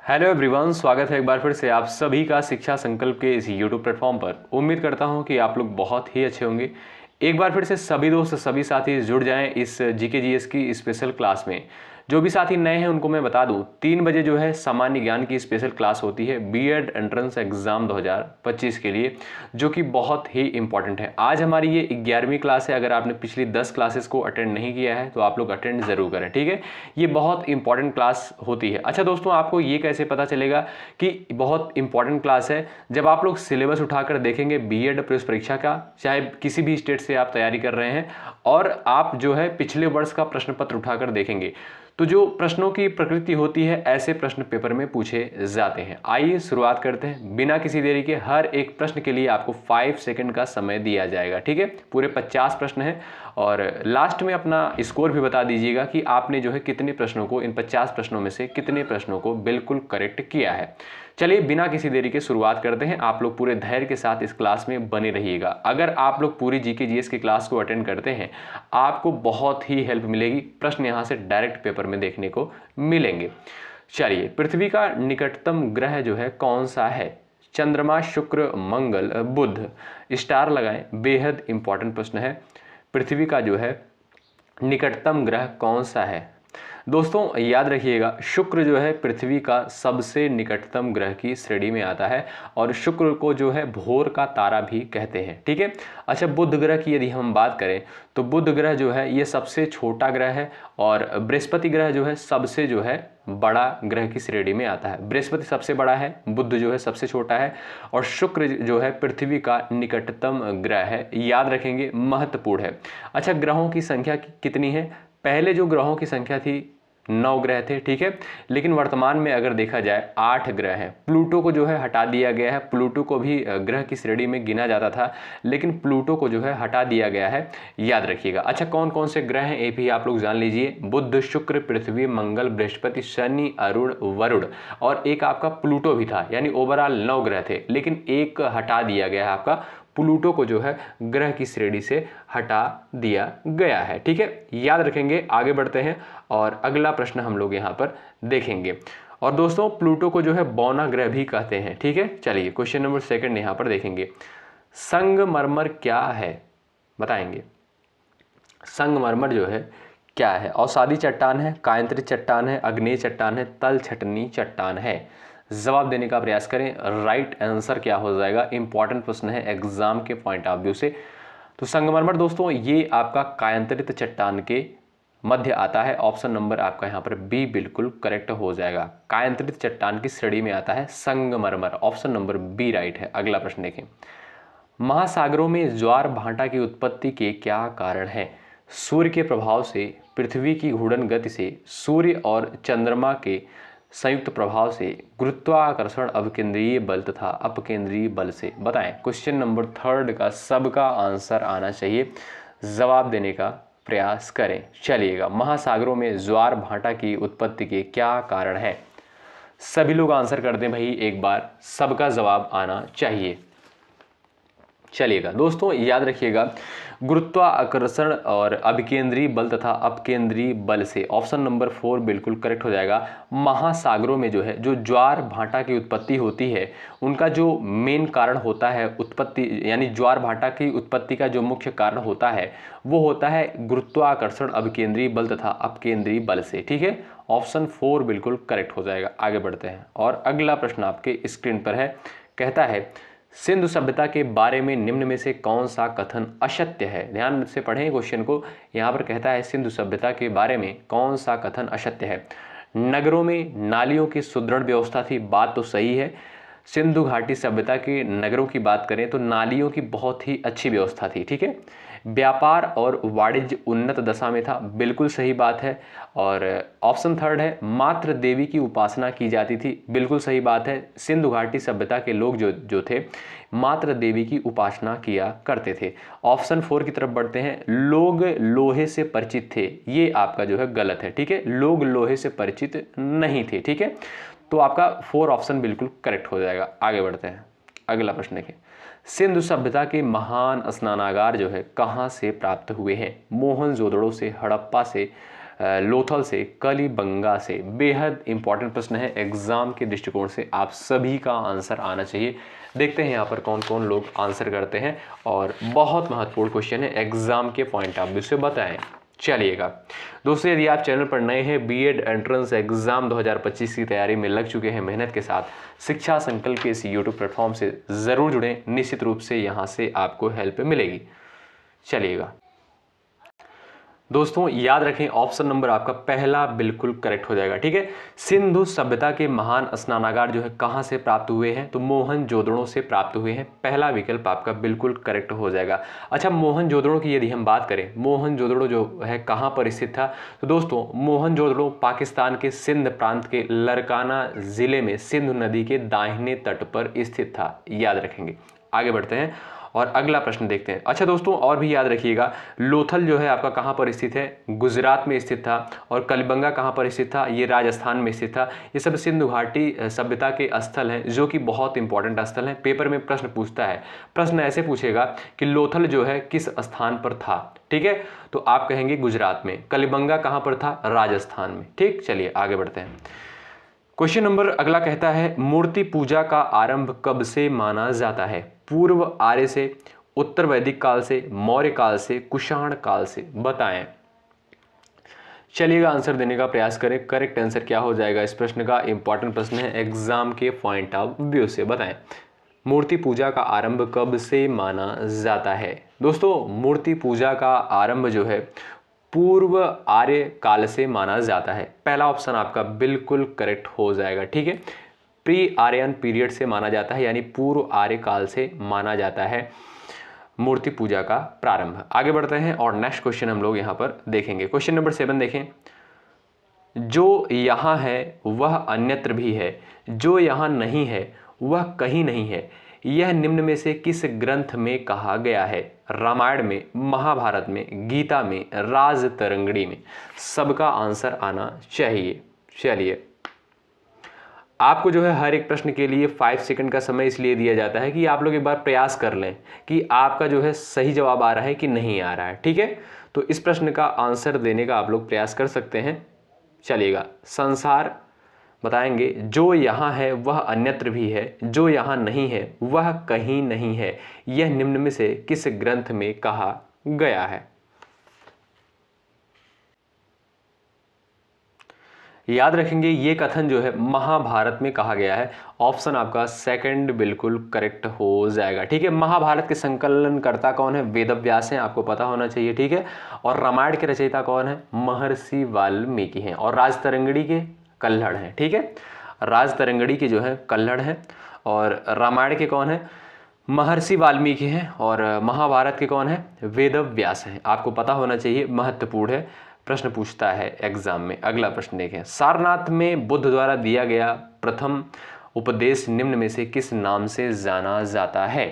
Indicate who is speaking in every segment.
Speaker 1: Hello everyone, स्वागत है एक बार फिर से आप सभी का शिक्षा संकल्प के इस यूट्यूब प्लेटफॉर्म पर। उम्मीद करता हूं कि आप लोग बहुत ही अच्छे होंगे। एक बार फिर से सभी दोस्त सभी साथी जुड़ जाएं इस जीके जीएस की स्पेशल क्लास में। जो भी साथी नए हैं उनको मैं बता दूं, 3 बजे जो है सामान्य ज्ञान की स्पेशल क्लास होती है बीएड एंट्रेंस एग्जाम 2025 के लिए, जो कि बहुत ही इंपॉर्टेंट है। आज हमारी ये 11वीं क्लास है। अगर आपने पिछली 10 क्लासेस को अटेंड नहीं किया है तो आप लोग अटेंड जरूर करें, ठीक है। ये बहुत इंपॉर्टेंट क्लास होती है। अच्छा दोस्तों, आपको ये कैसे पता चलेगा कि बहुत इंपॉर्टेंट क्लास है? जब आप लोग सिलेबस उठाकर देखेंगे बीएड प्रवेश परीक्षा का, चाहे किसी भी स्टेट से आप तैयारी कर रहे हैं, और आप जो है पिछले वर्ष का प्रश्न पत्र उठाकर देखेंगे, तो जो प्रश्नों की प्रकृति होती है ऐसे प्रश्न पेपर में पूछे जाते हैं। आइए शुरुआत करते हैं बिना किसी देरी के। हर एक प्रश्न के लिए आपको 5 सेकंड का समय दिया जाएगा, ठीक है। पूरे 50 प्रश्न हैं और लास्ट में अपना स्कोर भी बता दीजिएगा कि आपने जो है कितने प्रश्नों को, इन 50 प्रश्नों में से कितने प्रश्नों को बिल्कुल करेक्ट किया है। चलिए बिना किसी देरी के शुरुआत करते हैं। आप लोग पूरे धैर्य के साथ इस क्लास में बने रहिएगा। अगर आप लोग पूरी जीके जीएस की क्लास को अटेंड करते हैं, आपको बहुत ही हेल्प मिलेगी। प्रश्न यहाँ से डायरेक्ट पेपर में देखने को मिलेंगे। चलिए, पृथ्वी का निकटतम ग्रह जो है कौन सा है? चंद्रमा, शुक्र, मंगल, बुध। स्टार लगाएं, बेहद इंपॉर्टेंट प्रश्न है। पृथ्वी का जो है निकटतम ग्रह कौन सा है? दोस्तों याद रखिएगा, शुक्र जो है पृथ्वी का सबसे निकटतम ग्रह की श्रेणी में आता है और शुक्र को जो है भोर का तारा भी कहते हैं, ठीक है। अच्छा, बुध ग्रह की यदि हम बात करें तो बुध ग्रह जो है ये सबसे छोटा ग्रह है और बृहस्पति ग्रह जो है सबसे जो है बड़ा ग्रह की श्रेणी में आता है। बृहस्पति सबसे बड़ा है, बुध जो है सबसे छोटा है और शुक्र जो है पृथ्वी का निकटतम ग्रह है। याद रखेंगे, महत्वपूर्ण है। अच्छा, ग्रहों की संख्या कितनी है? पहले जो ग्रहों की संख्या थी 9 ग्रह थे, ठीक है। लेकिन वर्तमान में अगर देखा जाए 8 ग्रह हैं। प्लूटो को जो है हटा दिया गया है। प्लूटो को भी ग्रह की श्रेणी में गिना जाता था, लेकिन प्लूटो को जो है हटा दिया गया है। याद रखिएगा। अच्छा, कौन कौन से ग्रह हैं ये भी आप लोग जान लीजिए। बुध, शुक्र, पृथ्वी, मंगल, बृहस्पति, शनि, अरुण, वरुण और एक आपका प्लूटो भी था। यानी ओवरऑल 9 ग्रह थे, लेकिन एक हटा दिया गया है, आपका प्लूटो को जो है ग्रह की श्रेणी से हटा दिया गया है, ठीक है। याद रखेंगे। आगे बढ़ते हैं और अगला प्रश्न हम लोग यहाँ पर देखेंगे। और दोस्तों, प्लूटो को जो है बौना ग्रह भी कहते हैं, ठीक है। चलिए क्वेश्चन नंबर 2 यहाँ पर देखेंगे। संगमरमर क्या है? बताएंगे। संगमरमर जो है क्या है? औसादी चट्टान है, कायांतरित चट्टान है, अग्नेय चट्टान है, तल छटनी चट्टान है? जवाब देने का प्रयास करें। राइट आंसर क्या हो जाएगा? इंपॉर्टेंट प्रश्न है एग्जाम के पॉइंट ऑफ व्यू से। तो संगमरमर दोस्तों ये आपका कायांतरित चट्टान के मध्य आता है। ऑप्शन नंबर आपका यहाँ पर बी बिल्कुल करेक्ट हो जाएगा। कायांतरित चट्टान की श्रेणी में आता है संगमरमर। ऑप्शन नंबर बी राइट है। अगला प्रश्न देखें। महासागरों में ज्वार भाटा की उत्पत्ति के क्या कारण है? सूर्य के प्रभाव से, पृथ्वी की घूर्णन गति से, सूर्य और चंद्रमा के संयुक्त प्रभाव से, गुरुत्वाकर्षण, अभिकेंद्रीय बल तथा अपकेंद्रीय बल से? बताएं। क्वेश्चन नंबर 3 का सबका आंसर आना चाहिए। जवाब देने का प्रयास करें। चलिएगा, महासागरों में ज्वार भाटा की उत्पत्ति के क्या कारण है? सभी लोग आंसर कर दें भाई एक बार, सबका जवाब आना चाहिए। चलिएगा दोस्तों, याद रखिएगा, गुरुत्वाकर्षण और अभिकेंद्रीय बल तथा अपकेंद्रीय बल से। ऑप्शन नंबर 4 बिल्कुल करेक्ट हो जाएगा। महासागरों में जो है जो ज्वार भाटा की उत्पत्ति होती है, उनका जो मेन कारण होता है उत्पत्ति, यानी ज्वार भाटा की उत्पत्ति का जो मुख्य कारण होता है वो होता है गुरुत्वाकर्षण, अभिकेंद्रीय बल तथा अपकेंद्रीय बल से, ठीक है। ऑप्शन 4 बिल्कुल करेक्ट हो जाएगा। आगे बढ़ते हैं और अगला प्रश्न आपके स्क्रीन पर है। कहता है, सिंधु सभ्यता के बारे में निम्न में से कौन सा कथन असत्य है? ध्यान से पढ़ें क्वेश्चन को। यहाँ पर कहता है सिंधु सभ्यता के बारे में कौन सा कथन असत्य है? नगरों में नालियों की सुदृढ़ व्यवस्था थी, बात तो सही है। सिंधु घाटी सभ्यता के नगरों की बात करें तो नालियों की बहुत ही अच्छी व्यवस्था थी, ठीक है। व्यापार और वाणिज्य उन्नत दशा में था, बिल्कुल सही बात है। और ऑप्शन 3 है, मात्र देवी की उपासना की जाती थी, बिल्कुल सही बात है। सिंधु घाटी सभ्यता के लोग जो थे मात्र देवी की उपासना किया करते थे। ऑप्शन 4 की तरफ बढ़ते हैं। लोग लोहे से परिचित थे, ये आपका जो है गलत है, ठीक है। लोग लोहे से परिचित नहीं थे, ठीक है। तो आपका 4 ऑप्शन बिल्कुल करेक्ट हो जाएगा। आगे बढ़ते हैं, अगला प्रश्न देखें। सिंधु सभ्यता के महान स्नानागार जो है कहाँ से प्राप्त हुए हैं? मोहनजोदड़ो से, हड़प्पा से, लोथल से, कलिबंगा से। बेहद इंपॉर्टेंट प्रश्न है, एग्जाम के दृष्टिकोण से आप सभी का आंसर आना चाहिए। देखते हैं यहाँ पर कौन कौन लोग आंसर करते हैं, और बहुत महत्वपूर्ण क्वेश्चन है, एग्जाम के पॉइंट ऑफ व्यू से बताएं। चलिएगा दोस्तों, यदि आप चैनल पर नए हैं, बीएड एंट्रेंस एग्जाम 2025 की तैयारी में लग चुके हैं मेहनत के साथ, शिक्षा संकल्प के इस यूट्यूब प्लेटफॉर्म से ज़रूर जुड़ें, निश्चित रूप से यहाँ से आपको हेल्प मिलेगी। चलिएगा दोस्तों, याद रखें ऑप्शन नंबर आपका पहला बिल्कुल करेक्ट हो जाएगा, ठीक है। सिंधु सभ्यता के महान स्नानागार जो है कहाँ से प्राप्त हुए हैं, तो मोहनजोदड़ो से प्राप्त हुए हैं। पहला विकल्प आपका बिल्कुल करेक्ट हो जाएगा। अच्छा, मोहनजोदड़ो की यदि हम बात करें, मोहनजोदड़ो जो है कहाँ पर स्थित था, तो दोस्तों मोहनजोदड़ो पाकिस्तान के सिंध प्रांत के लरकाना जिले में सिंधु नदी के दाहिने तट पर स्थित था, याद रखेंगे। आगे बढ़ते हैं और अगला प्रश्न देखते हैं। अच्छा दोस्तों, और भी याद रखिएगा, लोथल जो है आपका कहाँ पर स्थित है, गुजरात में स्थित था। और कलिबंगा कहाँ पर स्थित था, ये राजस्थान में स्थित था। ये सब सिंधु घाटी सभ्यता के स्थल हैं, जो कि बहुत इंपॉर्टेंट स्थल हैं। पेपर में प्रश्न पूछता है, प्रश्न ऐसे पूछेगा कि लोथल जो है किस स्थान पर था, ठीक है, तो आप कहेंगे गुजरात में। कलिबंगा कहाँ पर था, राजस्थान में, ठीक। चलिए आगे बढ़ते हैं। क्वेश्चन नंबर अगला कहता है, मूर्ति पूजा का आरंभ कब से माना जाता है, पूर्व आर्य से, उत्तर वैदिक काल से, मौर्य काल से, कुषाण काल से, बताएं। चलिएगा आंसर देने का प्रयास करें। करेक्ट आंसर क्या हो जाएगा इस प्रश्न का, इंपॉर्टेंट प्रश्न है, एग्जाम के पॉइंट ऑफ व्यू से बताएं। मूर्ति पूजा का आरंभ कब से माना जाता है। दोस्तों मूर्ति पूजा का आरंभ जो है पूर्व आर्य काल से माना जाता है। पहला ऑप्शन आपका बिल्कुल करेक्ट हो जाएगा, ठीक है। प्री आर्यन पीरियड से माना जाता है, यानी पूर्व आर्य काल से माना जाता है मूर्ति पूजा का प्रारंभ। आगे बढ़ते हैं और नेक्स्ट क्वेश्चन हम लोग यहाँ पर देखेंगे। क्वेश्चन नंबर 7 देखें, जो यहाँ है वह अन्यत्र भी है, जो यहाँ नहीं है वह कहीं नहीं है, यह निम्न में से किस ग्रंथ में कहा गया है। रामायण में, महाभारत में, गीता में, राजतरंगिणी में। सबका आंसर आना चाहिए। चलिए, आपको जो है हर एक प्रश्न के लिए 5 सेकंड का समय इसलिए दिया जाता है कि आप लोग एक बार प्रयास कर लें कि आपका जो है सही जवाब आ रहा है कि नहीं आ रहा है, ठीक है। तो इस प्रश्न का आंसर देने का आप लोग प्रयास कर सकते हैं। चलिएगा, संसार बताएंगे, जो यहाँ है वह अन्यत्र भी है, जो यहाँ नहीं है वह कहीं नहीं है, यह निम्न में से किस ग्रंथ में कहा गया है। याद रखेंगे ये कथन जो है महाभारत में कहा गया है। ऑप्शन आपका सेकंड बिल्कुल करेक्ट हो जाएगा, ठीक है। महाभारत के संकलनकर्ता कौन है, वेदव्यास हैं, आपको पता होना चाहिए, ठीक है। और रामायण के रचयिता कौन है, महर्षि वाल्मीकि हैं। और राजतरंगिणी के कल्हड़ हैं, ठीक है। राजतरंगिणी के जो है कल्हड़ हैं, और रामायण के कौन है, महर्षि वाल्मीकि हैं। और महाभारत के कौन है, वेदव्यास हैं। आपको पता होना चाहिए, महत्वपूर्ण है, प्रश्न पूछता है एग्जाम में। अगला प्रश्न देखें, सारनाथ में बुद्ध द्वारा दिया गया प्रथम उपदेश निम्न में से किस नाम से जाना जाता है।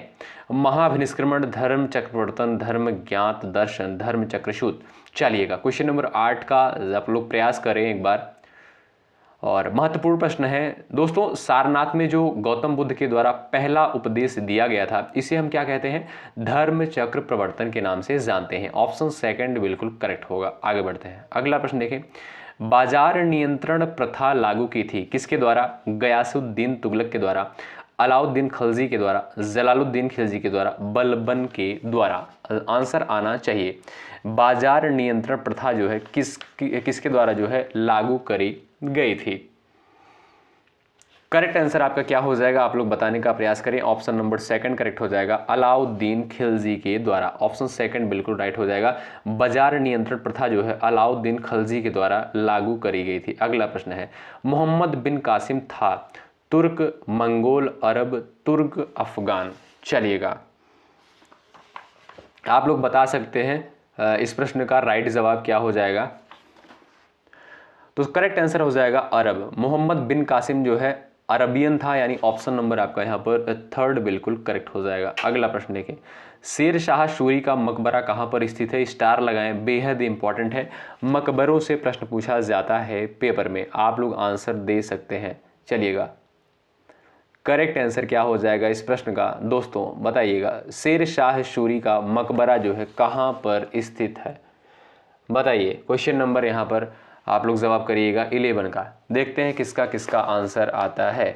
Speaker 1: महाभिनिष्क्रमण, धर्म चक्रवर्तन, धर्म ज्ञात, दर्शन, धर्म चक्रसूत। चलिएगा, क्वेश्चन नंबर 8 का आप लोग प्रयास करें एक बार, और महत्वपूर्ण प्रश्न है दोस्तों। सारनाथ में जो गौतम बुद्ध के द्वारा पहला उपदेश दिया गया था, इसे हम क्या कहते हैं, धर्म चक्र प्रवर्तन के नाम से जानते हैं। ऑप्शन सेकंड बिल्कुल करेक्ट होगा। आगे बढ़ते हैं, अगला प्रश्न देखें, बाजार नियंत्रण प्रथा लागू की थी किसके द्वारा, गयासुद्दीन तुगलक के द्वारा, अलाउद्दीन खिलजी के द्वारा, जलालुद्दीन खिलजी के द्वारा, बलबन के द्वारा। आंसर आना चाहिए, बाजार नियंत्रण प्रथा जो है किसके द्वारा जो है लागू करी गई थी। करेक्ट आंसर आपका क्या हो जाएगा, आप लोग बताने का प्रयास करें। ऑप्शन नंबर सेकंड करेक्ट हो जाएगा, अलाउद्दीन खिलजी के द्वारा। ऑप्शन सेकंड बिल्कुल राइट हो जाएगा, बाजार नियंत्रण प्रथा जो है अलाउद्दीन खिलजी के द्वारा लागू करी गई थी। अगला प्रश्न है, मोहम्मद बिन कासिम था तुर्क, मंगोल, अरब, तुर्क, अफगान। चलिएगा, आप लोग बता सकते हैं इस प्रश्न का राइट जवाब क्या हो जाएगा। तो करेक्ट आंसर हो जाएगा अरब। मोहम्मद बिन कासिम जो है अरबियन था, यानी ऑप्शन नंबर आपका यहाँ पर थर्ड बिल्कुल करेक्ट हो जाएगा। अगला प्रश्न देखें, शेर शाह सूरी का मकबरा कहाँ पर स्थित है, स्टार लगाएं, बेहद इंपॉर्टेंट है। मकबरों से प्रश्न पूछा जाता है पेपर में, आप लोग आंसर दे सकते हैं। चलिएगा, करेक्ट आंसर क्या हो जाएगा इस प्रश्न का दोस्तों, बताइएगा। शेर शाह सूरी का मकबरा जो है कहाँ पर स्थित है, बताइए। क्वेश्चन नंबर यहाँ पर आप लोग जवाब करिएगा 11 का। देखते हैं किसका किसका आंसर आता है।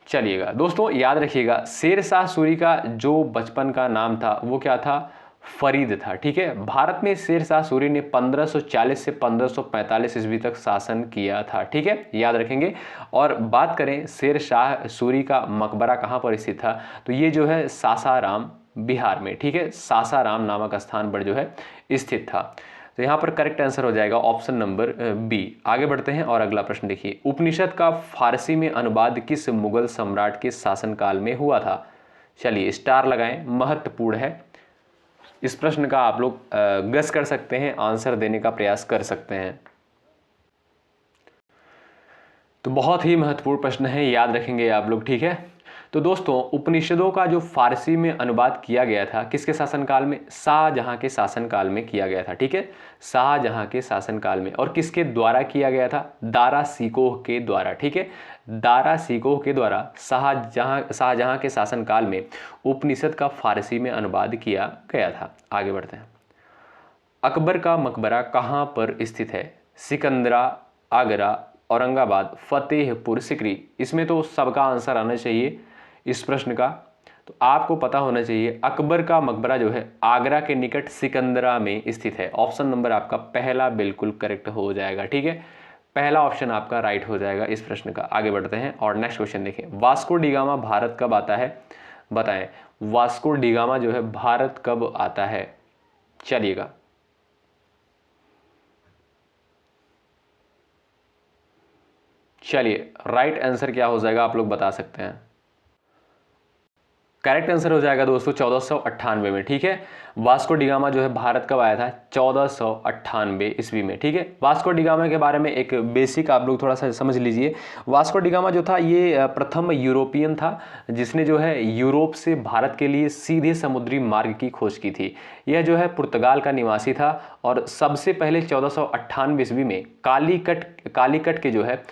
Speaker 1: चलिएगा दोस्तों, याद रखिएगा शेरशाह सूरी का जो बचपन का नाम था वो क्या था, फरीद था। ठीक है, भारत में शेरशाह सूरी ने 1540 से 1545 ईस्वी तक शासन किया था। ठीक है, याद रखेंगे। और बात करें शेरशाह सूरी का मकबरा कहाँ पर स्थित था, तो ये जो है सासाराम बिहार में। ठीक है, सासाराम नामक स्थान पर जो है स्थित था। तो यहाँ पर करेक्ट आंसर हो जाएगा ऑप्शन नंबर बी। आगे बढ़ते हैं और अगला प्रश्न देखिए, उपनिषद का फारसी में अनुवाद किस मुगल सम्राट के शासनकाल में हुआ था। चलिए स्टार लगाएं, महत्वपूर्ण है। इस प्रश्न का आप लोग गेस कर सकते हैं, आंसर देने का प्रयास कर सकते हैं। तो बहुत ही महत्वपूर्ण प्रश्न है, याद रखेंगे आप लोग। ठीक है, तो दोस्तों उपनिषदों का जो फारसी में अनुवाद किया गया था किसके शासनकाल में, शाहजहां के शासनकाल में किया गया था। ठीक है, शाहजहां के शासनकाल में। और किसके द्वारा किया गया था, दारा सिकोह के द्वारा। ठीक है, दारा सिकोह के द्वारा शाहजहां के शासनकाल में उपनिषद का फारसी में अनुवाद किया गया था। आगे बढ़ते हैं। अकबर का मकबरा कहाँ पर स्थित है, सिकंदरा, आगरा, औरंगाबाद, फतेहपुर सिकरी। इसमें तो सबका आंसर आना चाहिए इस प्रश्न का। तो आपको पता होना चाहिए अकबर का मकबरा जो है आगरा के निकट सिकंदरा में स्थित है। ऑप्शन नंबर आपका पहला बिल्कुल करेक्ट हो जाएगा। ठीक है, पहला ऑप्शन आपका राइट हो जाएगा इस प्रश्न का। आगे बढ़ते हैं और नेक्स्ट क्वेश्चन देखें, वास्को डिगामा भारत कब आता है, बताएं। वास्को डिगामा जो है भारत कब आता है, चलिएगा। चलिए राइट आंसर क्या हो जाएगा आप लोग बता सकते हैं। करेक्ट आंसर हो जाएगा दोस्तों 1498 में। ठीक है, वास्को डिगामा जो है भारत कब आया था, 1498 ईस्वी में। ठीक है, वास्को डिगामा के बारे में एक बेसिक आप लोग थोड़ा सा समझ लीजिए। वास्को डिगामा जो था ये प्रथम यूरोपियन था जिसने जो है यूरोप से भारत के लिए सीधे समुद्री मार्ग की खोज की थी। यह जो है पुर्तगाल का निवासी था और सबसे पहले 1498 ईस्वी में कालीकट के जो है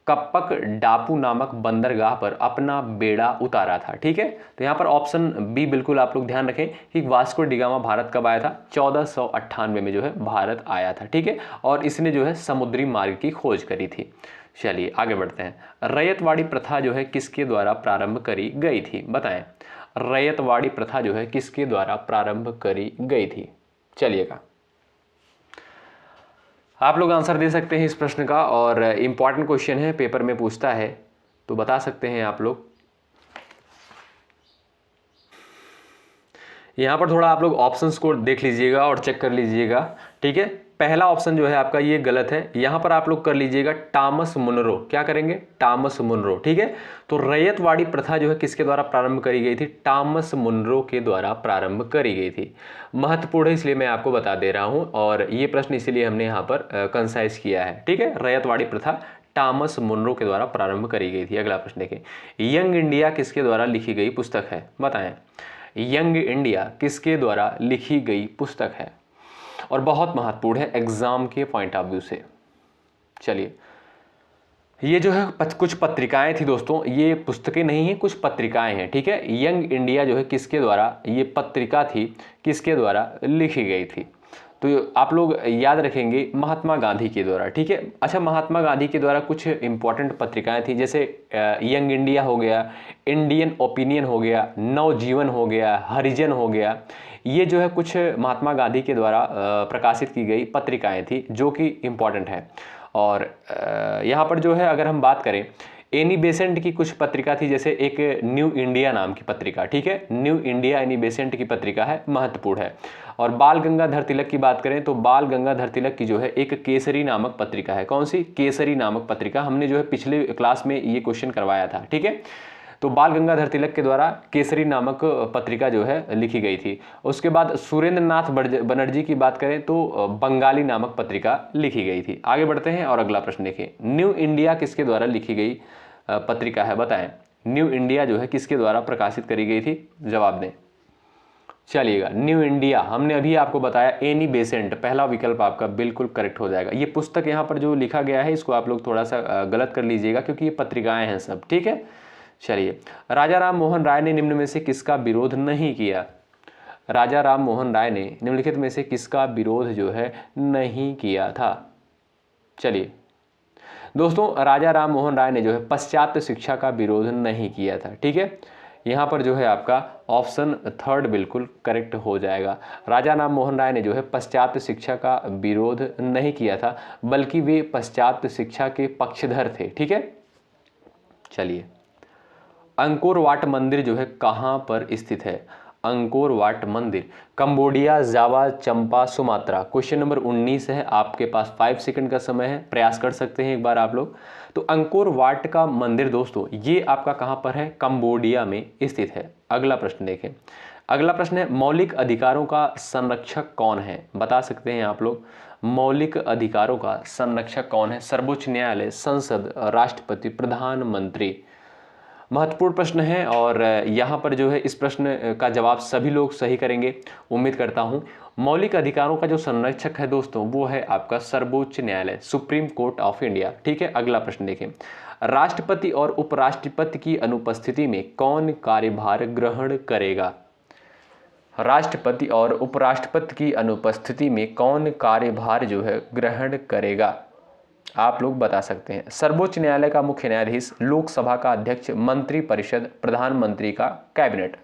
Speaker 1: कप्पक डापू नामक बंदरगाह पर अपना बेड़ा उतारा था। ठीक है, तो यहाँ पर ऑप्शन बी बिल्कुल आप लोग ध्यान रखें कि वास्को डिगामा भारत कब आया था, 1498 में जो है भारत आया था। ठीक है, और इसने जो है समुद्री मार्ग की खोज करी थी। चलिए आगे बढ़ते हैं। रैयतवाड़ी प्रथा जो है किसके द्वारा प्रारंभ करी गई थी, बताएं। रैयतवाड़ी प्रथा जो है किसके द्वारा प्रारंभ करी गई थी, चलिएगा। आप लोग आंसर दे सकते हैं इस प्रश्न का और इम्पॉर्टेंट क्वेश्चन है, पेपर में पूछता है, तो बता सकते हैं आप लोग। यहाँ पर थोड़ा आप लोग ऑप्शंस को देख लीजिएगा और चेक कर लीजिएगा। ठीक है, पहला ऑप्शन जो है आपका ये गलत है। यहाँ पर आप लोग कर लीजिएगा टॉमस मुनरो, क्या करेंगे, टॉमस मुनरो। ठीक है, तो रैयतवाड़ी प्रथा जो है किसके द्वारा प्रारंभ करी गई थी, टॉमस मुनरो के द्वारा प्रारंभ करी गई थी। महत्वपूर्ण है इसलिए मैं आपको बता दे रहा हूँ और ये प्रश्न इसीलिए हमने यहाँ पर कंसाइज किया है। ठीक है, रैयतवाड़ी प्रथा टॉमस मुनरो के द्वारा प्रारंभ करी गई थी। अगला प्रश्न देखें, यंग इंडिया किसके द्वारा लिखी गई पुस्तक है, बताएं। यंग इंडिया किसके द्वारा लिखी गई पुस्तक है और बहुत महत्वपूर्ण है एग्जाम के पॉइंट ऑफ व्यू से। चलिए, ये जो है कुछ पत्रिकाएं थी दोस्तों, ये पुस्तकें नहीं हैं, कुछ पत्रिकाएं हैं। ठीक है, यंग इंडिया जो है किसके द्वारा, ये पत्रिका थी किसके द्वारा लिखी गई थी, तो आप लोग याद रखेंगे महात्मा गांधी के द्वारा। ठीक है, अच्छा महात्मा गांधी के द्वारा कुछ इंपॉर्टेंट पत्रिकाएं थी, जैसे यंग इंडिया हो गया, इंडियन ओपिनियन हो गया, नवजीवन हो गया, हरिजन हो गया। ये जो है कुछ महात्मा गांधी के द्वारा प्रकाशित की गई पत्रिकाएं थी जो कि इम्पॉर्टेंट है। और यहाँ पर जो है अगर हम बात करें, एनी बेसेंट की कुछ पत्रिका थी, जैसे एक न्यू इंडिया नाम की पत्रिका। ठीक है, न्यू इंडिया एनी बेसेंट की पत्रिका है, महत्वपूर्ण है। और बाल गंगाधर तिलक की बात करें तो बाल गंगाधर तिलक की जो है एक केसरी नामक पत्रिका है। कौन सी, केसरी नामक पत्रिका। हमने जो है पिछले क्लास में ये क्वेश्चन करवाया था। ठीक है, तो बाल गंगाधर तिलक के द्वारा केसरी नामक पत्रिका जो है लिखी गई थी। उसके बाद सुरेंद्र नाथ बनर्जी की बात करें तो बंगाली नामक पत्रिका लिखी गई थी। आगे बढ़ते हैं और अगला प्रश्न देखें, न्यू इंडिया किसके द्वारा लिखी गई पत्रिका है, बताएं। न्यू इंडिया जो है किसके द्वारा प्रकाशित करी गई थी, जवाब दें। चलिएगा, न्यू इंडिया हमने अभी आपको बताया एनी बेसेंट, पहला विकल्प आपका बिल्कुल करेक्ट हो जाएगा। ये पुस्तक यहाँ पर जो लिखा गया है इसको आप लोग थोड़ा सा गलत कर लीजिएगा क्योंकि ये पत्रिकाएं हैं सब। ठीक है, चलिए, राजा राम मोहन राय ने निम्न में से किसका विरोध नहीं किया। राजा राम मोहन राय ने निम्नलिखित में से किसका विरोध जो है नहीं किया था? चलिए दोस्तों, राजा राम मोहन राय ने जो है पाश्चात्य शिक्षा का विरोध नहीं किया था। ठीक है, यहाँ पर जो है आपका ऑप्शन थर्ड बिल्कुल करेक्ट हो जाएगा। राजा राम मोहन राय ने जो है पाश्चात्य शिक्षा का विरोध नहीं किया था, बल्कि वे पाश्चात्य शिक्षा के पक्षधर थे। ठीक है, चलिए अंकोर वाट मंदिर जो है कहाँ पर स्थित है? अंकोर वाट मंदिर कंबोडिया, जावा, चंपा, सुमात्रा। क्वेश्चन नंबर 19 है, आपके पास 5 सेकंड का समय है, प्रयास कर सकते हैं एक बार आप लोग। तो अंकोर वाट का मंदिर दोस्तों ये आपका कहाँ पर है? कंबोडिया में स्थित है। अगला प्रश्न देखें। अगला प्रश्न है मौलिक अधिकारों का संरक्षक कौन है? बता सकते हैं आप लोग, मौलिक अधिकारों का संरक्षक कौन है? सर्वोच्च न्यायालय, संसद, राष्ट्रपति, प्रधानमंत्री। महत्वपूर्ण प्रश्न है और यहाँ पर जो है इस प्रश्न का जवाब सभी लोग सही करेंगे, उम्मीद करता हूँ। मौलिक अधिकारों का जो संरक्षक है दोस्तों वो है आपका सर्वोच्च न्यायालय, सुप्रीम कोर्ट ऑफ इंडिया। ठीक है, अगला प्रश्न देखें। राष्ट्रपति और उपराष्ट्रपति की अनुपस्थिति में कौन कार्यभार ग्रहण करेगा? राष्ट्रपति और उपराष्ट्रपति की अनुपस्थिति में कौन कार्यभार जो है ग्रहण करेगा? आप लोग बता सकते हैं। सर्वोच्च न्यायालय का मुख्य न्यायाधीश, लोकसभा का अध्यक्ष, मंत्री परिषद, प्रधानमंत्री का कैबिनेट।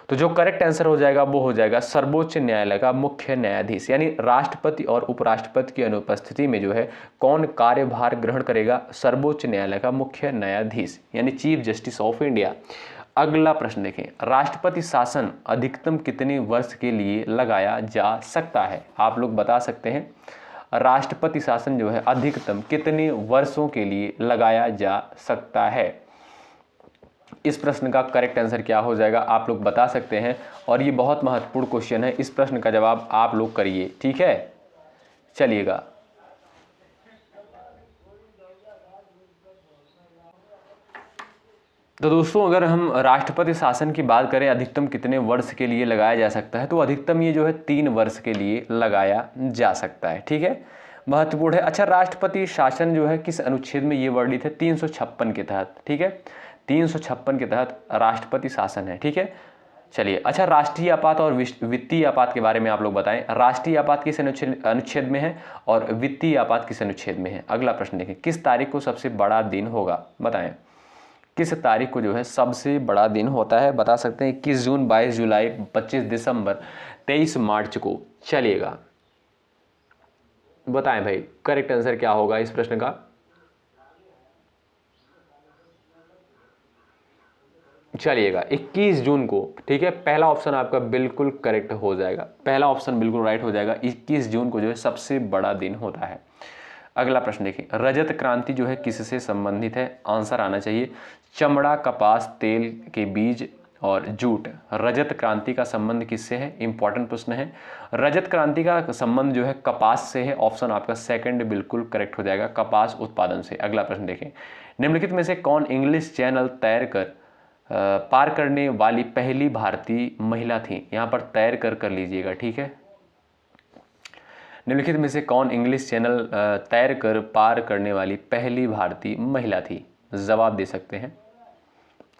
Speaker 1: तो जो करेक्ट आंसर हो जाएगा वो हो जाएगा सर्वोच्च न्यायालय का मुख्य न्यायाधीश। यानी राष्ट्रपति और उपराष्ट्रपति की अनुपस्थिति में जो है कौन कार्यभार ग्रहण करेगा? सर्वोच्च न्यायालय का मुख्य न्यायाधीश यानी चीफ जस्टिस ऑफ इंडिया। अगला प्रश्न देखें। राष्ट्रपति शासन अधिकतम कितने वर्ष के लिए लगाया जा सकता है? आप लोग बता सकते हैं राष्ट्रपति शासन जो है अधिकतम कितने वर्षों के लिए लगाया जा सकता है? इस प्रश्न का करेक्ट आंसर क्या हो जाएगा आप लोग बता सकते हैं, और ये बहुत महत्वपूर्ण क्वेश्चन है, इस प्रश्न का जवाब आप लोग करिए। ठीक है, चलिएगा। तो दोस्तों अगर हम राष्ट्रपति शासन की बात करें अधिकतम कितने वर्ष के लिए लगाया जा सकता है, तो अधिकतम ये जो है 3 वर्ष के लिए लगाया जा सकता है। ठीक है, महत्वपूर्ण है। अच्छा, राष्ट्रपति शासन जो है किस अनुच्छेद में ये वर्णित है? 356 के तहत। ठीक है, 356 के तहत राष्ट्रपति शासन है। ठीक है, चलिए। अच्छा, राष्ट्रीय आपात और वित्तीय आपात के बारे में आप लोग बताएं। राष्ट्रीय आपात किस अनुच्छेद में है और वित्तीय आपात किस अनुच्छेद में है? अगला प्रश्न देखें। किस तारीख को सबसे बड़ा दिन होगा? बताएं किस तारीख को जो है सबसे बड़ा दिन होता है? बता सकते हैं 21 जून, 22 जुलाई, 25 दिसंबर, 23 मार्च को। चलिएगा बताएं भाई करेक्ट आंसर क्या होगा इस प्रश्न का? चलिएगा 21 जून को। ठीक है, पहला ऑप्शन आपका बिल्कुल करेक्ट हो जाएगा, पहला ऑप्शन बिल्कुल राइट हो जाएगा। 21 जून को जो है सबसे बड़ा दिन होता है। अगला प्रश्न देखिए। रजत क्रांति जो है किससे संबंधित है? आंसर आना चाहिए चमड़ा, कपास, तेल के बीज और जूट। रजत क्रांति का संबंध किससे है? इंपॉर्टेंट प्रश्न है। रजत क्रांति का संबंध जो है कपास से है। ऑप्शन आपका सेकंड बिल्कुल करेक्ट हो जाएगा, कपास उत्पादन से। अगला प्रश्न देखें। निम्नलिखित में से कौन इंग्लिश चैनल तैर कर पार करने वाली पहली भारतीय महिला थी? यहाँ पर तैर कर लीजिएगा। ठीक है, निम्नलिखित में से कौन इंग्लिश चैनल तैर कर पार करने वाली पहली भारतीय महिला थी? जवाब दे सकते हैं।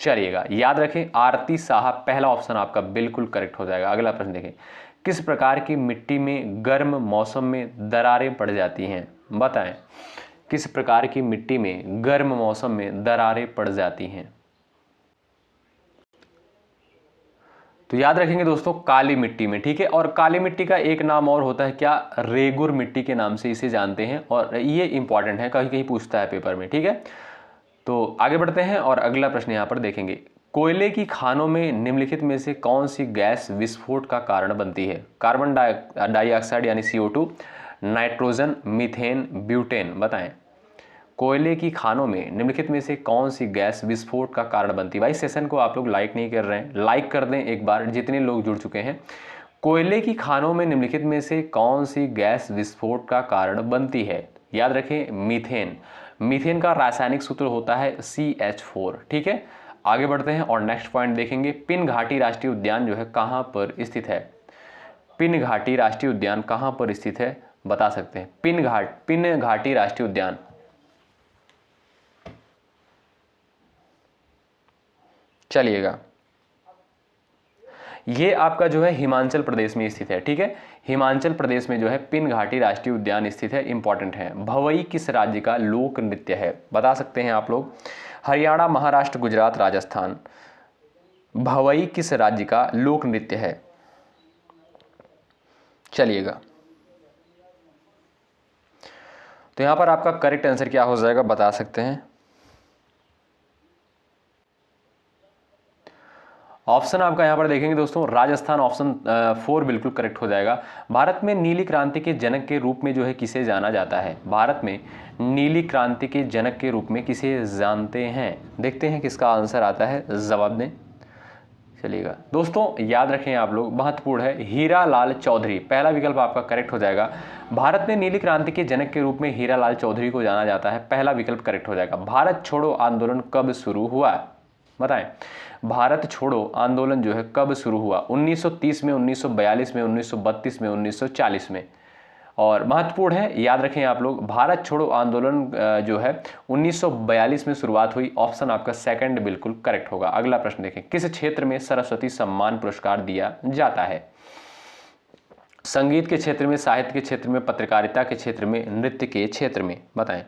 Speaker 1: चलिएगा याद रखें आरती साहा, पहला ऑप्शन आपका बिल्कुल करेक्ट हो जाएगा। अगला प्रश्न देखें। किस प्रकार की मिट्टी में गर्म मौसम में दरारें पड़ जाती हैं? बताएं किस प्रकार की मिट्टी में गर्म मौसम में दरारें पड़ जाती हैं? तो याद रखेंगे दोस्तों काली मिट्टी में। ठीक है, और काली मिट्टी का एक नाम और होता है क्या? रेगुर मिट्टी के नाम से इसे जानते हैं, और ये इंपॉर्टेंट है, कहीं कहीं पूछता है पेपर में। ठीक है, तो आगे बढ़ते हैं और अगला प्रश्न यहाँ पर देखेंगे। कोयले की खानों में निम्नलिखित में से कौन सी गैस विस्फोट का कारण बनती है? कार्बन डाइऑक्साइड यानी CO2, नाइट्रोजन, मीथेन, ब्यूटेन। बताएं कोयले की खानों में निम्नलिखित में से कौन सी गैस विस्फोट का कारण बनती है? भाई सेशन को आप लोग लाइक नहीं कर रहे हैं, लाइक कर दें एक बार जितने लोग जुड़ चुके हैं। कोयले की खानों में निम्नलिखित में से कौन सी गैस विस्फोट का कारण बनती है? याद रखें मीथेन। मीथेन का रासायनिक सूत्र होता है CH4। ठीक है, आगे बढ़ते हैं और नेक्स्ट पॉइंट देखेंगे। पिन घाटी राष्ट्रीय उद्यान जो है कहाँ पर स्थित है? पिन घाटी राष्ट्रीय उद्यान कहाँ पर स्थित है? बता सकते हैं। पिन घाटी राष्ट्रीय उद्यान। चलिएगा ये आपका जो है हिमाचल प्रदेश में स्थित है, ठीक है। हिमाचल प्रदेश में जो है पिन घाटी राष्ट्रीय उद्यान स्थित है, इंपॉर्टेंट है। भवई किस राज्य का लोक नृत्य है, बता सकते हैं आप लोग। हरियाणा, महाराष्ट्र, गुजरात, राजस्थान। भवई किस राज्य का लोक नृत्य है, चलिएगा। तो यहां पर आपका करेक्ट आंसर क्या हो जाएगा, बता सकते हैं। ऑप्शन आपका यहां पर देखेंगे दोस्तों, राजस्थान ऑप्शन 4 बिल्कुल करेक्ट हो जाएगा। भारत में नीली क्रांति के जनक के रूप में जो है किसे जाना जाता है, भारत में नीली क्रांति के जनक के रूप में किसे जानते हैं, देखते हैं किसका आंसर आता है, जवाब दें, चलिएगा। दोस्तों याद रखें आप लोग, महत्वपूर्ण है, हीरा लाल चौधरी, पहला विकल्प आपका करेक्ट हो जाएगा। भारत में नीली क्रांति के जनक के रूप में हीरा लाल चौधरी को जाना जाता है, पहला विकल्प करेक्ट हो जाएगा। भारत छोड़ो आंदोलन कब शुरू हुआ, बताएं। भारत छोड़ो आंदोलन जो है कब शुरू हुआ, 1930 में, 1942 में, 1932 में, 1940 में। और महत्वपूर्ण है, याद रखें आप लोग, भारत छोड़ो आंदोलन जो है 1942 में शुरुआत हुई, ऑप्शन आपका सेकंड बिल्कुल करेक्ट होगा। अगला प्रश्न देखें, किस क्षेत्र में सरस्वती सम्मान पुरस्कार दिया जाता है, संगीत के क्षेत्र में, साहित्य के क्षेत्र में, पत्रकारिता के क्षेत्र में, नृत्य के क्षेत्र में, बताएं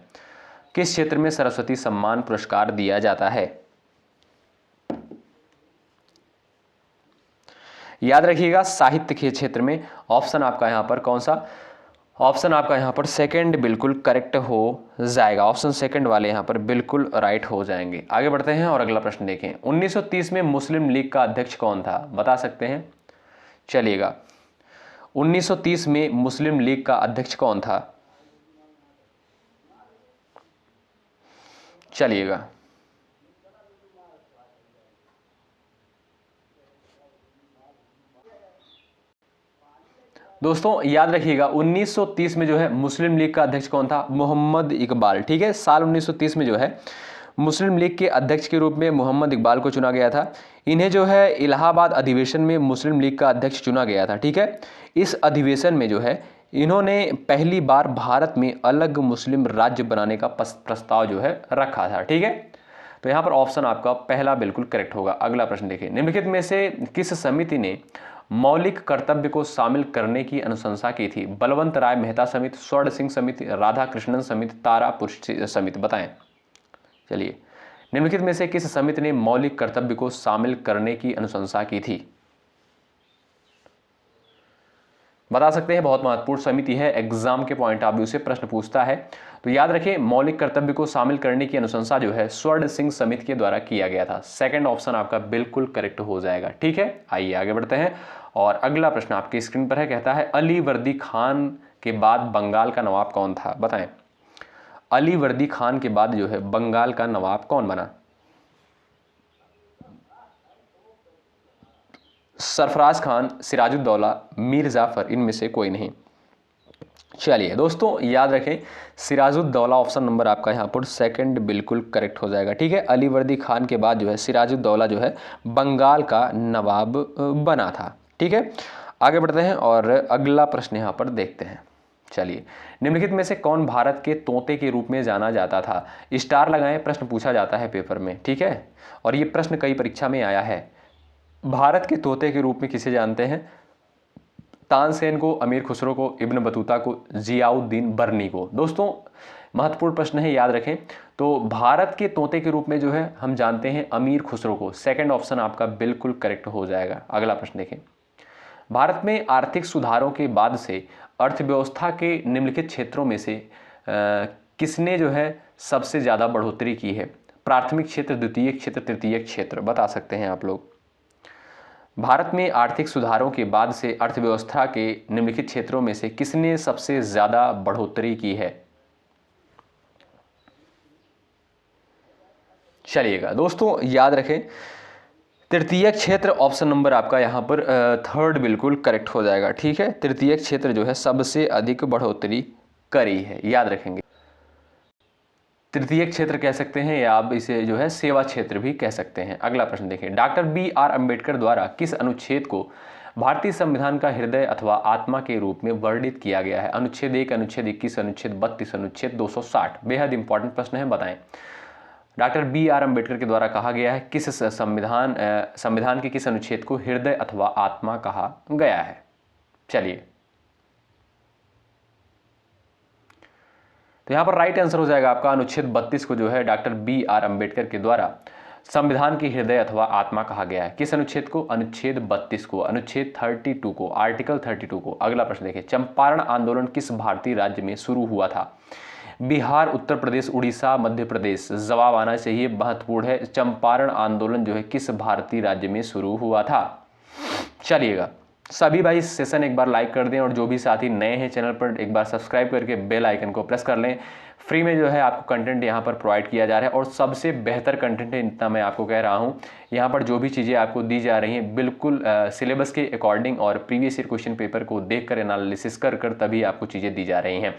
Speaker 1: किस क्षेत्र में सरस्वती सम्मान पुरस्कार दिया जाता है। याद रखिएगा साहित्य के क्षेत्र में, ऑप्शन आपका यहां पर कौन सा, ऑप्शन आपका यहां पर सेकंड बिल्कुल करेक्ट हो जाएगा, ऑप्शन सेकंड वाले यहां पर बिल्कुल राइट हो जाएंगे। आगे बढ़ते हैं और अगला प्रश्न देखें, 1930 में मुस्लिम लीग का अध्यक्ष कौन था, बता सकते हैं, चलिएगा। 1930 में मुस्लिम लीग का अध्यक्ष कौन था, चलिएगा। दोस्तों याद रखिएगा 1930 में जो है मुस्लिम लीग का अध्यक्ष कौन था, मोहम्मद इकबाल, ठीक है। साल 1930 में जो है मुस्लिम लीग के अध्यक्ष के रूप में मोहम्मद इकबाल को चुना गया था। इन्हें जो है इलाहाबाद अधिवेशन में मुस्लिम लीग का अध्यक्ष चुना गया था, ठीक है। इस अधिवेशन में जो है इन्होंने पहली बार भारत में अलग मुस्लिम राज्य बनाने का प्रस्ताव जो है रखा था, ठीक है। तो यहाँ पर ऑप्शन आपका पहला बिल्कुल करेक्ट होगा। अगला प्रश्न देखिए, निम्नलिखित में से किस समिति ने मौलिक कर्तव्य को शामिल करने की अनुशंसा की थी, बलवंत राय मेहता समिति, स्वर्ण सिंह समिति, राधा कृष्णन समिति, तारा पुरुष समिति, बताएं। चलिए, निम्नलिखित में से किस समिति ने मौलिक कर्तव्य को शामिल करने की अनुशंसा की थी, बता सकते हैं। बहुत महत्वपूर्ण समिति है, एग्जाम के पॉइंट ऑफ व्यू से प्रश्न पूछता है, तो याद रखें मौलिक कर्तव्य को शामिल करने की अनुशंसा जो है स्वर्ण सिंह समिति के द्वारा किया गया था। सेकंड ऑप्शन आपका बिल्कुल करेक्ट हो जाएगा, ठीक है। आइए आगे बढ़ते हैं और अगला प्रश्न आपकी स्क्रीन पर है, कहता है अली वर्दी खान के बाद बंगाल का नवाब कौन था, बताएं। अली वर्दी खान के बाद जो है बंगाल का नवाब कौन बना, सरफराज खान, सिराजुद्दौला, मीर जाफर, इनमें से कोई नहीं। चलिए दोस्तों याद रखें सिराजुद्दौला ऑप्शन नंबर आपका यहाँ पर सेकंड बिल्कुल करेक्ट हो जाएगा, ठीक है। अली वर्दी खान के बाद जो है सिराजुद्दौला जो है बंगाल का नवाब बना था, ठीक है। आगे बढ़ते हैं और अगला प्रश्न यहाँ पर देखते हैं। चलिए, निम्नलिखित में से कौन भारत के तोते के रूप में जाना जाता था, स्टार लगाएं, प्रश्न पूछा जाता है पेपर में, ठीक है। और ये प्रश्न कई परीक्षा में आया है, भारत के तोते के रूप में किसे जानते हैं, तानसेन को, अमीर खुसरो को, इब्न बतूता को, जियाउद्दीन बर्नी को। दोस्तों महत्वपूर्ण प्रश्न है, याद रखें। तो भारत के तोते के रूप में जो है हम जानते हैं अमीर खुसरो को, सेकंड ऑप्शन आपका बिल्कुल करेक्ट हो जाएगा। अगला प्रश्न देखें, भारत में आर्थिक सुधारों के बाद से अर्थव्यवस्था के निम्नलिखित क्षेत्रों में से किसने जो है सबसे ज़्यादा बढ़ोतरी की है, प्राथमिक क्षेत्र, द्वितीय क्षेत्र, तृतीय क्षेत्र, बता सकते हैं आप लोग। भारत में आर्थिक सुधारों के बाद से अर्थव्यवस्था के निम्नलिखित क्षेत्रों में से किसने सबसे ज्यादा बढ़ोतरी की है, चलिएगा। दोस्तों याद रखें तृतीय क्षेत्र ऑप्शन नंबर आपका यहाँ पर थर्ड बिल्कुल करेक्ट हो जाएगा, ठीक है। तृतीय क्षेत्र जो है सबसे अधिक बढ़ोतरी करी है, याद रखेंगे। तृतीय क्षेत्र कह सकते हैं या आप इसे जो है सेवा क्षेत्र भी कह सकते हैं। अगला प्रश्न देखें, डॉक्टर बी.आर. अम्बेडकर द्वारा किस अनुच्छेद को भारतीय संविधान का हृदय अथवा आत्मा के रूप में वर्णित किया गया है, अनुच्छेद 1, अनुच्छेद 21, अनुच्छेद 32, अनुच्छेद 260। बेहद इंपॉर्टेंट प्रश्न है, बताएं। डॉक्टर बी आर अम्बेडकर के द्वारा कहा गया है? किस संविधान के किस अनुच्छेद को हृदय अथवा आत्मा कहा गया है? चलिए, तो यहां पर राइट आंसर हो जाएगा आपका अनुच्छेद 32 को जो है डॉक्टर बी आर अम्बेडकर के द्वारा संविधान की हृदय अथवा आत्मा कहा गया है। किस अनुच्छेद को? अनुच्छेद 32 को, अनुच्छेद 32 को, आर्टिकल 32 को। अगला प्रश्न देखिए, चंपारण आंदोलन किस भारतीय राज्य में शुरू हुआ था? बिहार, उत्तर प्रदेश, उड़ीसा, मध्य प्रदेश। जवाब आना चाहिए, महत्वपूर्ण है। चंपारण आंदोलन जो है किस भारतीय राज्य में शुरू हुआ था? चलिएगा, सभी भाई इस सेशन एक बार लाइक कर दें और जो भी साथी नए हैं चैनल पर एक बार सब्सक्राइब करके बेल आइकन को प्रेस कर लें। फ्री में जो है आपको कंटेंट यहाँ पर प्रोवाइड किया जा रहा है और सबसे बेहतर कंटेंट है, इतना मैं आपको कह रहा हूँ। यहाँ पर जो भी चीज़ें आपको दी जा रही हैं बिल्कुल सिलेबस के अकॉर्डिंग और प्रीवियस ईयर क्वेश्चन पेपर को देखकर एनालिसिस कर तभी आपको चीज़ें दी जा रही हैं।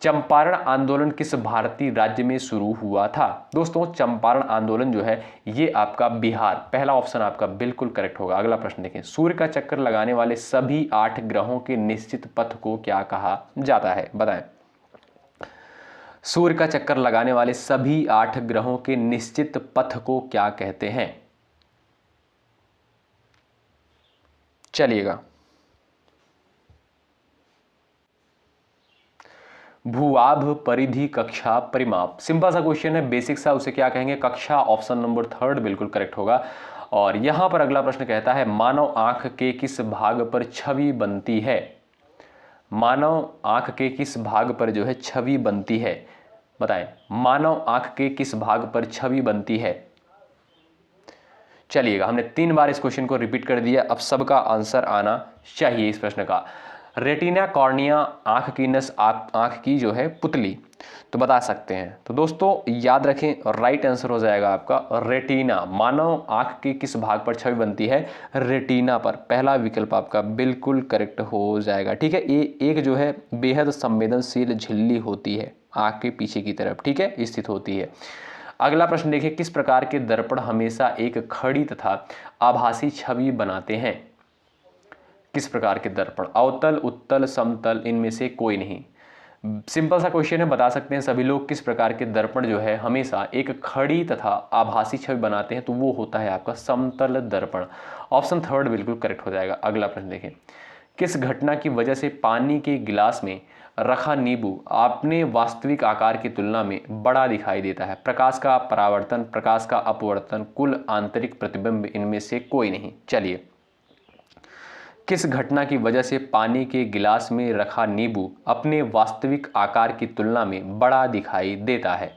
Speaker 1: चंपारण आंदोलन किस भारतीय राज्य में शुरू हुआ था? दोस्तों, चंपारण आंदोलन जो है ये आपका बिहार, पहला ऑप्शन आपका बिल्कुल करेक्ट होगा। अगला प्रश्न देखें, सूर्य का चक्कर लगाने वाले सभी 8 ग्रहों के निश्चित पथ को क्या कहा जाता है? बताएं। सूर्य का चक्कर लगाने वाले सभी 8 ग्रहों के निश्चित पथ को क्या कहते हैं? चलिएगा, भूआभ, परिधि, कक्षा, परिमाप। सिंपल सा क्वेश्चन है, बेसिक सा, उसे क्या कहेंगे? कक्षा। ऑप्शन नंबर 3 बिल्कुल करेक्ट होगा। और यहां पर अगला प्रश्न कहता है, मानव आंख के किस भाग पर छवि बनती है? मानव आंख के किस भाग पर जो है छवि बनती है? बताएं, मानव आंख के किस भाग पर छवि बनती है? चलिएगा, हमने 3 बार इस क्वेश्चन को रिपीट कर दिया, अब सबका आंसर आना चाहिए इस प्रश्न का। रेटिना, कॉर्निया, आंख की नस, आंख की जो है पुतली, तो बता सकते हैं। तो दोस्तों याद रखें, राइट आंसर हो जाएगा आपका रेटिना। मानव आंख के किस भाग पर छवि बनती है? रेटिना पर। पहला विकल्प आपका बिल्कुल करेक्ट हो जाएगा। ठीक है, ये एक जो है बेहद संवेदनशील झिल्ली होती है, आंख के पीछे की तरफ, ठीक है, स्थित होती है। अगला प्रश्न देखिए, किस प्रकार के दर्पण हमेशा एक खड़ी तथा आभासी छवि बनाते हैं? किस प्रकार के दर्पण? अवतल, उत्तल, समतल, इनमें से कोई नहीं। सिंपल सा क्वेश्चन है, बता सकते हैं सभी लोग किस प्रकार के दर्पण जो है हमेशा एक खड़ी तथा आभासी छवि बनाते हैं, तो वो होता है आपका समतल दर्पण। ऑप्शन 3 बिल्कुल करेक्ट हो जाएगा। अगला प्रश्न देखें, किस घटना की वजह से पानी के गिलास में रखा नींबू अपने वास्तविक आकार की तुलना में बड़ा दिखाई देता है? प्रकाश का परावर्तन, प्रकाश का अपवर्तन, कुल आंतरिक प्रतिबिंब, इनमें से कोई नहीं। चलिए, किस घटना की वजह से पानी के गिलास में रखा नींबू अपने वास्तविक आकार की तुलना में बड़ा दिखाई देता है?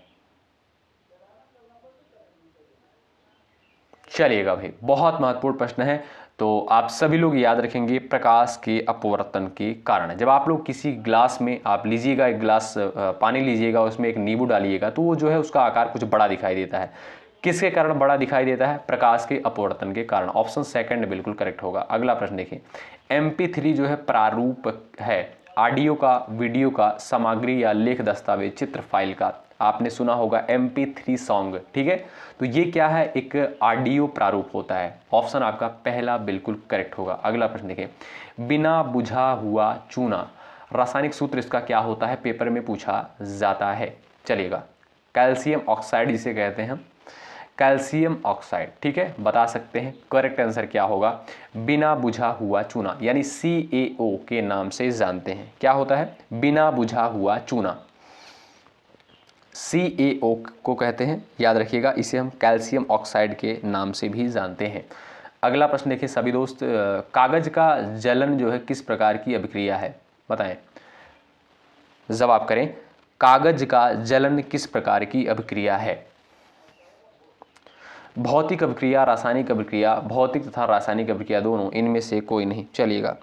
Speaker 1: चलिएगा भाई, बहुत महत्वपूर्ण प्रश्न है, तो आप सभी लोग याद रखेंगे प्रकाश के अपवर्तन के कारण। जब आप लोग किसी ग्लास में आप लीजिएगा, एक ग्लास पानी लीजिएगा, उसमें एक नींबू डालिएगा, तो वो जो है उसका आकार कुछ बड़ा दिखाई देता है। किसके कारण बड़ा दिखाई देता है? प्रकाश के अपवर्तन के कारण। ऑप्शन 2 बिल्कुल करेक्ट होगा। अगला प्रश्न देखिए, MP3 जो है प्रारूप है ऑडियो का, वीडियो का, सामग्री या लेख, दस्तावेज, चित्र फाइल का। आपने सुना होगा MP3 सॉन्ग, ठीक है, तो ये क्या है? एक ऑडियो प्रारूप होता है। ऑप्शन आपका पहला बिल्कुल करेक्ट होगा। अगला प्रश्न देखिए, बिना बुझा हुआ चूना, रासायनिक सूत्र इसका क्या होता है? पेपर में पूछा जाता है। चलिएगा, कैल्शियम ऑक्साइड जिसे कहते हैं, कैल्शियम ऑक्साइड, ठीक है, बता सकते हैं करेक्ट आंसर क्या होगा? बिना बुझा हुआ चूना, यानी CaO के नाम से जानते हैं। क्या होता है? बिना बुझा हुआ चूना, CaO को कहते हैं, याद रखिएगा। इसे हम कैल्शियम ऑक्साइड के नाम से भी जानते हैं। अगला प्रश्न देखिए सभी दोस्त, कागज का जलन जो है किस प्रकार की अभिक्रिया है? बताएं, जवाब करें, कागज का जलन किस प्रकार की अभिक्रिया है? भौतिक अभिक्रिया, रासायनिक अभिक्रिया, भौतिक तथा रासायनिक अभिक्रिया दोनों, इनमें से कोई नहीं। चलिएगा,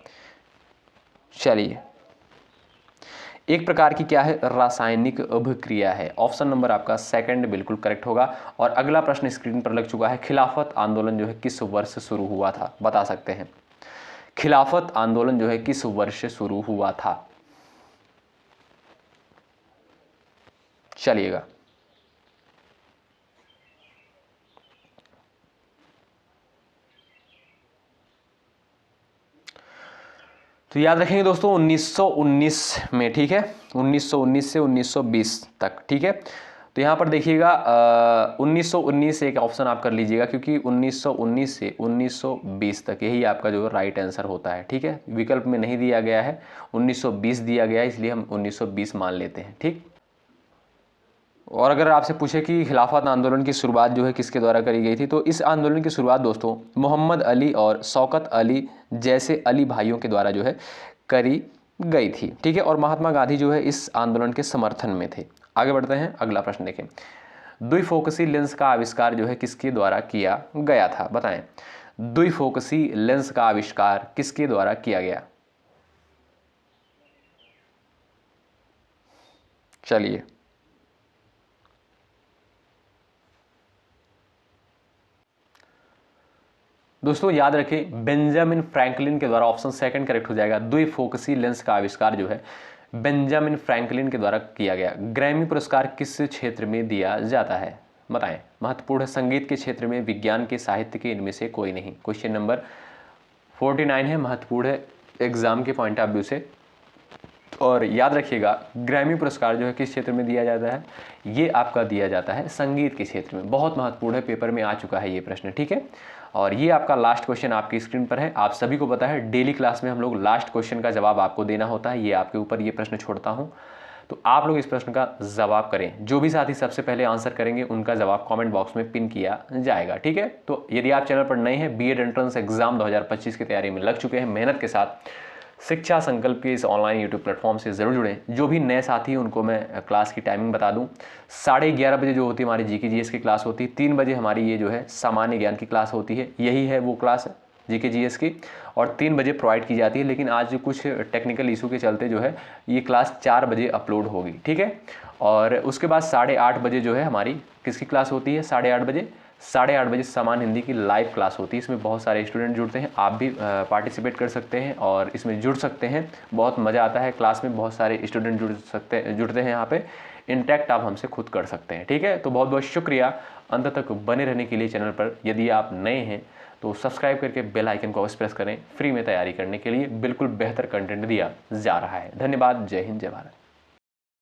Speaker 1: चलिए, एक प्रकार की क्या है? रासायनिक अभिक्रिया है। ऑप्शन नंबर आपका 2 बिल्कुल करेक्ट होगा। और अगला प्रश्न स्क्रीन पर लग चुका है, खिलाफत आंदोलन जो है किस वर्ष शुरू हुआ था? बता सकते हैं, खिलाफत आंदोलन जो है किस वर्ष शुरू हुआ था? चलिएगा, तो याद रखेंगे दोस्तों 1919 में, ठीक है, 1919 से 1920 तक, ठीक है। तो यहाँ पर देखिएगा 1919 एक ऑप्शन आप कर लीजिएगा, क्योंकि 1919 से 1920 तक यही आपका जो राइट आंसर होता है। ठीक है, विकल्प में नहीं दिया गया है, 1920 दिया गया है, इसलिए हम 1920 मान लेते हैं। ठीक। और अगर आपसे पूछे कि खिलाफत आंदोलन की शुरुआत जो है किसके द्वारा करी गई थी, तो इस आंदोलन की शुरुआत दोस्तों मोहम्मद अली और शौकत अली जैसे अली भाइयों के द्वारा जो है करी गई थी। ठीक है, और महात्मा गांधी जो है इस आंदोलन के समर्थन में थे। आगे बढ़ते हैं, अगला प्रश्न देखें। द्विफोकसी लेंस का आविष्कार जो है किसके द्वारा किया गया था, बताएं। द्विफोकसी लेंस का आविष्कार किसके द्वारा किया गया? चलिए, दोस्तों याद रखें बेंजामिन फ्रैंकलिन के द्वारा, ऑप्शन सेकंड करेक्ट हो जाएगा। द्विफोकसी लेंस का आविष्कार जो है बेंजामिन फ्रैंकलिन के द्वारा किया गया। ग्रैमी पुरस्कार किस क्षेत्र में दिया जाता है, बताएं। महत्वपूर्ण है, संगीत के क्षेत्र में, विज्ञान के, साहित्य के, इनमें से कोई नहीं। क्वेश्चन नंबर 49 है, महत्वपूर्ण है एग्जाम के पॉइंट ऑफ व्यू से। और याद रखिएगा ग्रैमी पुरस्कार जो है किस क्षेत्र में दिया जाता है, ये आपका दिया जाता है संगीत के क्षेत्र में। बहुत महत्वपूर्ण है, पेपर में आ चुका है ये प्रश्न। ठीक है, और ये आपका लास्ट क्वेश्चन आपकी स्क्रीन पर है। आप सभी को पता है डेली क्लास में हम लोग लास्ट क्वेश्चन का जवाब आपको देना होता है। ये आपके ऊपर ये प्रश्न छोड़ता हूँ, तो आप लोग इस प्रश्न का जवाब करें। जो भी साथी सबसे पहले आंसर करेंगे उनका जवाब कमेंट बॉक्स में पिन किया जाएगा। ठीक है, तो यदि आप चैनल पर नए हैं, बीएड एंट्रेंस एग्जाम 2025 की तैयारी में लग चुके हैं मेहनत के साथ, शिक्षा संकल्प के इस ऑनलाइन यूट्यूब प्लेटफॉर्म से ज़रूर जुड़ें। जो भी नए साथी हैं उनको मैं क्लास की टाइमिंग बता दूं। 11:30 बजे जो होती है हमारी जीके जीएस की क्लास होती है, 3 बजे हमारी ये जो है सामान्य ज्ञान की क्लास होती है। यही है वो क्लास जीके जीएस की, और 3 बजे प्रोवाइड की जाती है। लेकिन आज कुछ टेक्निकल इशू के चलते जो है ये क्लास 4 बजे अपलोड होगी। ठीक है, और उसके बाद 8:30 बजे जो है हमारी किसकी क्लास होती है, 8:30 बजे सामान्य हिंदी की लाइव क्लास होती है। इसमें बहुत सारे स्टूडेंट जुड़ते हैं, आप भी पार्टिसिपेट कर सकते हैं और इसमें जुड़ सकते हैं। बहुत मज़ा आता है क्लास में, बहुत सारे स्टूडेंट जुड़ते हैं यहाँ पे। इंटैक्ट आप हमसे खुद कर सकते हैं। ठीक है, तो बहुत बहुत शुक्रिया अंत तक बने रहने के लिए चैनल पर। यदि आप नए हैं तो सब्सक्राइब करके बेल आइकन को अवश्य प्रेस करें। फ्री में तैयारी करने के लिए बिल्कुल बेहतर कंटेंट दिया जा रहा है। धन्यवाद, जय हिंद, जय भारत।